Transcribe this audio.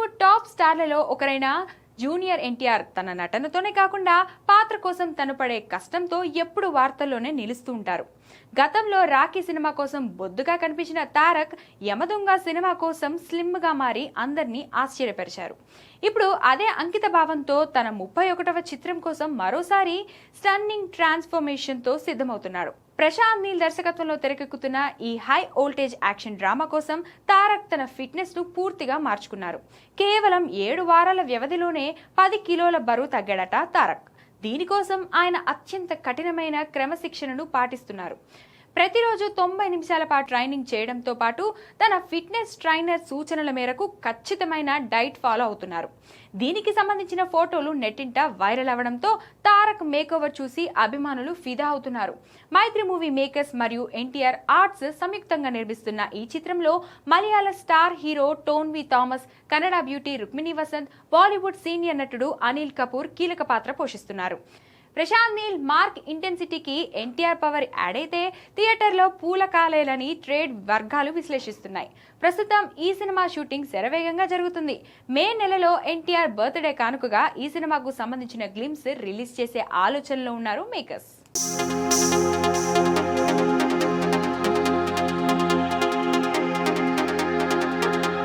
Bollywood top స్టార్లలో ఒకరైన junior NTR తన నటనతోనే కాకుండా పాత్ర కోసం తను పడే కష్టంతో ఎప్పుడు వార్తల్లోనే నిలుస్తూ ఉంటారు. గతంలో రాఖీ సినిమా కోసం బొద్దుగా కనిపించిన తారక్ యమదొంగ సినిమా కోసం స్లిమ్ గా మారి అందరినీ ఆశ్చర్యపరిచారు. ఇప్పుడు అదే అంకిత భావంతో తన 31వ చిత్రం కోసం మరోసారి స్టన్నింగ్ ట్రాన్స్ఫర్మేషన్ తో సిద్ధమవుతున్నాడు. ప్రశాంత్ నీల్ దర్శకత్వంలో తెరకెక్కుతున్న ఈ హై వోల్టేజ్ యాక్షన్ డ్రామా కోసం తారక్ తన ఫిట్నెస్ ను పూర్తిగా మార్చుకున్నారు. కేవలం 7 వారాల వ్యవధిలోనే 10 కిలోల బరువు తగ్గాడట తారక్. దీనికోసం ఆయన అత్యంత కఠినమైన క్రమశిక్షణను పాటిస్తున్నారు. ప్రతిరోజు 90 నిమిషాల పాటు ట్రైనింగ్ చేయడంతో పాటు తన ఫిట్నెస్ ట్రైనర్ సూచనల మేరకు ఖచ్చితమైన డైట్ ఫాలో అవుతున్నారు. దీనికి సంబంధించిన ఫోటోలు నెట్టింట వైరల్ అవడంతో తారక్ మేకోవర్ చూసి అభిమానులు ఫిదా అవుతున్నారు. మైత్రి మూవీ మేకర్స్ మరియు ఎన్టీఆర్ ఆర్ట్స్ సంయుక్తంగా నిర్మిస్తున్న ఈ చిత్రంలో మలయాళ star hero Tovino Thomas, Kannada beauty Rukmini Vasanth, Bollywood senior నటుడు అనిల్ కపూర్ కీలక పాత్ర పోషిస్తున్నారు. ప్రశాంత్ నీల్ మార్క్ ఇంటెన్సిటీకి ఎన్టీఆర్ పవర్ యాడ్ అయితే థియేటర్లో పూల కాలేలని ట్రేడ్ వర్గాలు విశ్లేషిస్తున్నాయి. ప్రస్తుతం ఈ సినిమా షూటింగ్ శరవేగంగా జరుగుతుంది. మే నెలలో ఎన్టీఆర్ బర్త్డే కానుకగా ఈ సినిమాకు సంబంధించిన గ్లిమ్స్ రిలీజ్ చేసే ఆలోచనలో ఉన్నారు మేకర్స్.